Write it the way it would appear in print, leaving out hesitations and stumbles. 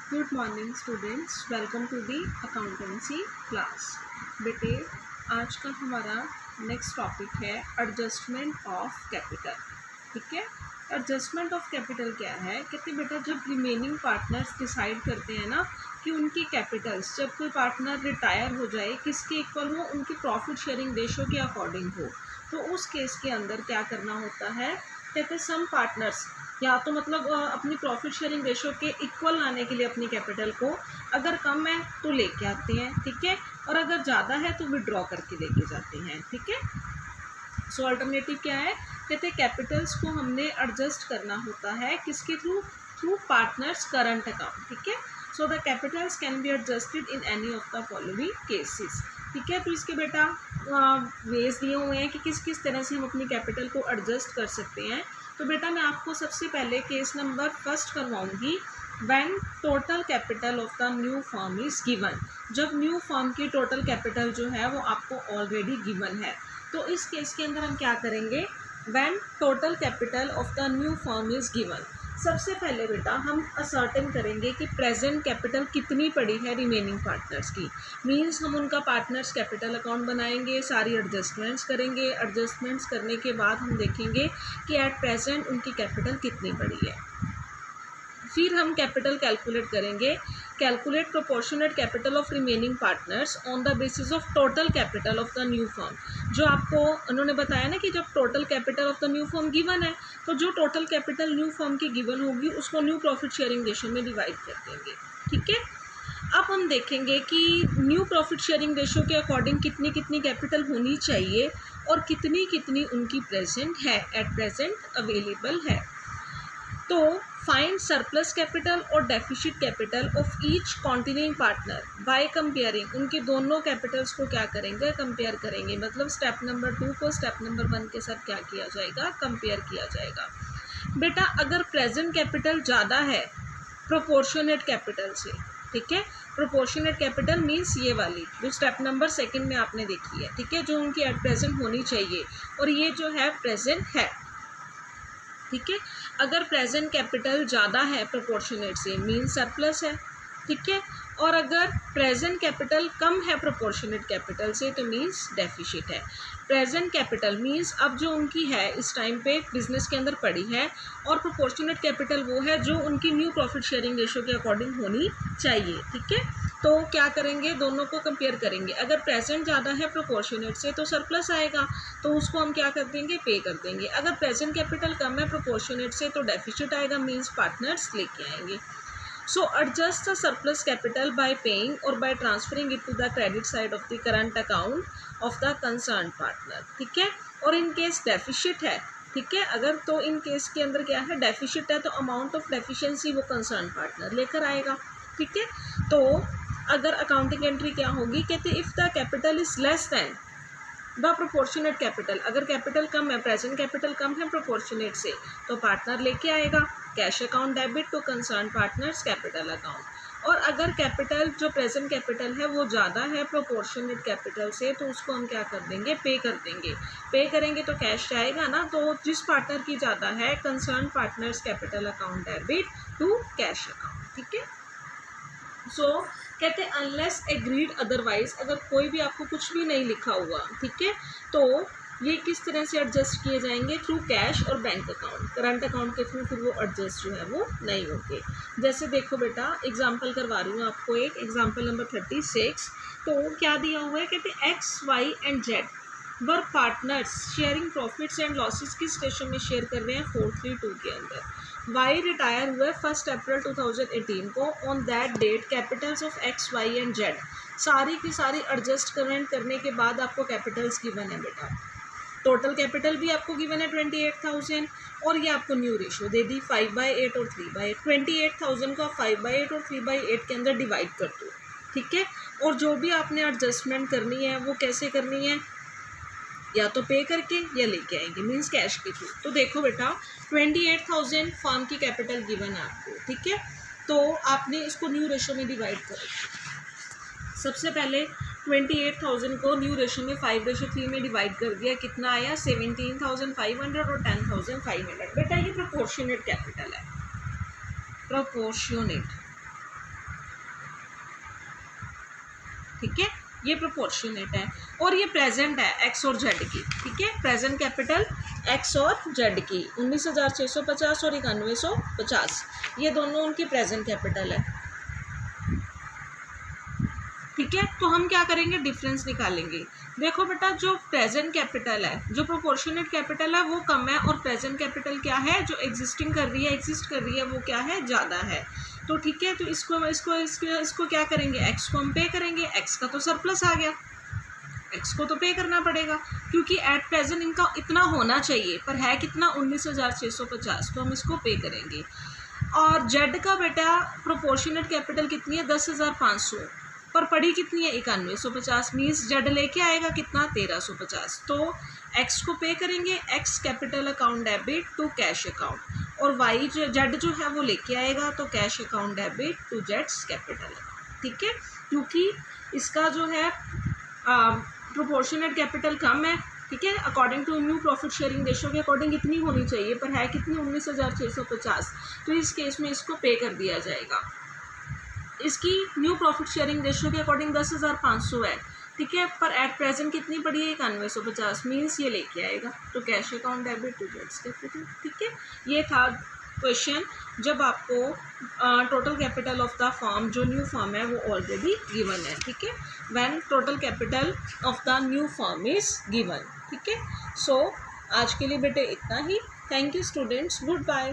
Good morning students, welcome to the accountancy class. बेटे, आज का हमारा नेक्स्ट टॉपिक है एडजस्टमेंट ऑफ कैपिटल। ठीक है, एडजस्टमेंट ऑफ कैपिटल क्या है? कहते बेटा, जब रिमेनिंग पार्टनर्स डिसाइड करते हैं ना कि उनकी कैपिटल्स, जब कोई पार्टनर रिटायर हो जाए, किसके इक्वल हो, उनकी प्रॉफिट शेयरिंग रेशो के अकॉर्डिंग हो, तो उस केस के अंदर क्या करना होता है? कहते सम पार्टनर्स या तो मतलब अपनी प्रॉफिट शेयरिंग रेशो के इक्वल लाने के लिए अपनी कैपिटल को, अगर कम है तो लेके आते हैं, ठीक है, और अगर ज़्यादा है तो विड्रॉ करके लेके जाते हैं। ठीक है, सो अल्टरनेटिव क्या है? कहते कैपिटल्स को हमने एडजस्ट करना होता है किसके through? Through partners current account. ठीक है, so the Capitals can be adjusted in any of the following cases. ठीक है, तो इसके बेटा वेज दिए हुए हैं कि किस किस तरह से हम अपनी कैपिटल को एडजस्ट कर सकते हैं। तो बेटा मैं आपको सबसे पहले केस नंबर फर्स्ट करवाऊंगी, when total capital of the new firm is given. जब न्यू फर्म की टोटल कैपिटल जो है वो आपको ऑलरेडी गिवन है, तो इस केस के अंदर हम क्या करेंगे? When total capital of the new firm is given, सबसे पहले बेटा हम असर्टेन करेंगे कि प्रेजेंट कैपिटल कितनी पड़ी है रिमेनिंग पार्टनर्स की। मींस हम उनका पार्टनर्स कैपिटल अकाउंट बनाएंगे, सारी एडजस्टमेंट्स करेंगे। एडजस्टमेंट्स करने के बाद हम देखेंगे कि एट प्रेजेंट उनकी कैपिटल कितनी पड़ी है। फिर हम कैपिटल कैलकुलेट करेंगे, calculate proportionate capital of remaining partners on the basis of total capital of the new firm. जो आपको उन्होंने बताया ना कि जब total capital of the new firm given है, तो जो टोटल कैपिटल न्यू फर्म की गिवन होगी उसको न्यू प्रॉफिट शेयरिंग रेशो में डिवाइड कर देंगे। ठीक है, अब हम देखेंगे कि न्यू प्रॉफिट शेयरिंग रेशो के अकॉर्डिंग कितनी कितनी कैपिटल होनी चाहिए और कितनी कितनी उनकी प्रेजेंट है, एट प्रेजेंट अवेलेबल है। तो फाइंड सरप्लस कैपिटल और deficit capital of each continuing partner by comparing. उनके दोनों कैपिटल्स को क्या करेंगे? कंपेयर करेंगे। मतलब स्टेप नंबर 2 को स्टेप नंबर 1 के साथ क्या किया जाएगा? कंपेयर किया जाएगा। बेटा अगर प्रेजेंट कैपिटल ज़्यादा है प्रोपोर्शनेट कैपिटल से, ठीक है, प्रोपोर्शनेट कैपिटल मीन्स ये वाली जो स्टेप नंबर 2 में आपने देखी है, ठीक है, जो उनकी एट प्रेजेंट होनी चाहिए, और ये जो है प्रेजेंट है। ठीक है, अगर प्रेजेंट कैपिटल ज़्यादा है प्रोपोर्शनेट से मीन सरप्लस है। ठीक है, और अगर प्रेजेंट कैपिटल कम है प्रोपोर्शनेट कैपिटल से तो मीन्स डेफिसिट है। प्रेजेंट कैपिटल मीन्स अब जो उनकी है इस टाइम पे बिजनेस के अंदर पड़ी है, और प्रोपोर्शनेट कैपिटल वो है जो उनकी न्यू प्रॉफिट शेयरिंग रेशो के अकॉर्डिंग होनी चाहिए। ठीक है, तो क्या करेंगे? दोनों को कंपेयर करेंगे। अगर प्रेजेंट ज़्यादा है प्रोपोर्शनेट से तो सरप्लस आएगा, तो उसको हम क्या कर देंगे? पे कर देंगे। अगर प्रेजेंट कैपिटल कम है प्रोपोर्शनेट से तो डेफिसिट आएगा, मीन्स पार्टनर्स लेके आएंगे। So adjust the surplus capital by paying or by transferring it to the credit side of the current account of the concerned partner। ठीक है, और इन केस डेफिसिट है, ठीक है, अगर तो इन केस के अंदर क्या है? डेफिसिट है, तो अमाउंट ऑफ डेफिशिएंसी वो कंसर्न पार्टनर लेकर आएगा। ठीक है, तो अगर अकाउंटिंग एंट्री क्या होगी? कहते if the capital is less than the proportionate capital, अगर कैपिटल कम है, प्रेजेंट कैपिटल कम है प्रोपोर्शनेट से, तो पार्टनर लेके आएगा cash account debit to concern partner's capital account. और अगर कैपिटल जो प्रेजेंट कैपिटल है वो ज़्यादा है प्रोपोर्शनेट कैपिटल से, तो उसको हम क्या कर देंगे? पे कर देंगे। पे करेंगे तो कैश जाएगा ना, तो जिस पार्टनर की ज़्यादा है concern partner's capital account debit to cash account. ठीक है, सो कहते हैं अनलेस एग्रीड अदरवाइज, अगर कोई भी आपको कुछ भी नहीं लिखा हुआ, ठीक है, तो ये किस तरह से एडजस्ट किए जाएंगे? थ्रू कैश और बैंक अकाउंट। करंट अकाउंट के थ्रू फिर वो एडजस्ट जो है वो नहीं होंगे। जैसे देखो बेटा, एग्जांपल करवा रही हूँ आपको, एक एग्जांपल नंबर 36। तो क्या दिया हुआ है? कहते X Y and Z were partners sharing profits and losses किस रेशो में शेयर कर रहे हैं? 4:3 के अंदर। वाई रिटायर हुए 1 अप्रैल 2018 को। On that date capitals of X Y and Z, सारी की सारी एडजस्टमेंट करने के बाद आपको कैपिटल्स गिवन है बेटा। टोटल कैपिटल भी आपको गिवन है 28,000, और ये आपको न्यू रेशो दे दी 5/8 और 3/8। 28,000 को 5/8 और 3/8 के अंदर डिवाइड कर दो। ठीक है, और जो भी आपने एडजस्टमेंट करनी है वो कैसे करनी है? या तो पे करके या लेके आएंगे, मीन्स कैश के थ्रू। तो देखो बेटा 28,000 फर्म की कैपिटल गिवन है आपको, ठीक है, तो आपने इसको न्यू रेशो में डिवाइड करो। सबसे पहले 28,000 को न्यू रेशो में 5/3 में डिवाइड कर दिया, कितना आया? 17,500 और 10,500। बेटा ये प्रोपोर्शनेट कैपिटल है, प्रोपोर्शनेट। ठीक है, ये प्रोपोर्शनेट है और ये प्रेजेंट है एक्स और जेड की, ठीक है, प्रेजेंट कैपिटल एक्स और जेड की 19,650 और 9150, ये दोनों उनकी प्रेजेंट कैपिटल है, ठीक है। तो हम क्या करेंगे, डिफरेंस निकालेंगे। देखो बेटा, जो प्रेजेंट कैपिटल है, जो प्रोपोर्शनेट कैपिटल है वो कम है और प्रेजेंट कैपिटल क्या है, जो एग्जिस्ट कर रही है वो क्या है, ज़्यादा है। तो ठीक है, तो इसको क्या करेंगे, एक्स को हम पे करेंगे, एक्स का तो सरप्लस आ गया, एक्स को तो पे करना पड़ेगा क्योंकि एट प्रेजेंट इनका इतना होना चाहिए, पर है कितना 19,650, तो हम इसको पे करेंगे। और जेड का बेटा प्रोपोर्शनेट कैपिटल कितनी है, 10,500, पर पड़ी कितनी है 9150, मीन्स जेड लेके आएगा कितना 1350। तो एक्स को पे करेंगे, X capital account debit to cash account, और वाई जो जेड जो है वो लेके आएगा तो कैश अकाउंट डेबिट टू जेड्स कैपिटल अकाउंट, ठीक है। क्योंकि इसका जो है प्रोपोर्शनेट कैपिटल कम है, ठीक है, according to new profit sharing ratio के अकॉर्डिंग इतनी होनी चाहिए, पर है कितनी 19,650, तो इस केस में इसको पे कर दिया जाएगा। इसकी न्यू प्रॉफिट शेयरिंग रेशो के अकॉर्डिंग 10,500 है, ठीक है, पर एट प्रेजेंट कितनी पड़ी है 9150, मीन्स ये लेके आएगा तो कैश अकाउंट डेबिट टू जेड्स कैपिटल, ठीक है। ये था क्वेश्चन जब आपको total capital of the firm, जो न्यू फर्म है वो ऑलरेडी गिवन है, ठीक है, when total capital of the new firm is given, ठीक है। सो आज के लिए बेटे इतना ही। Thank you students, good bye.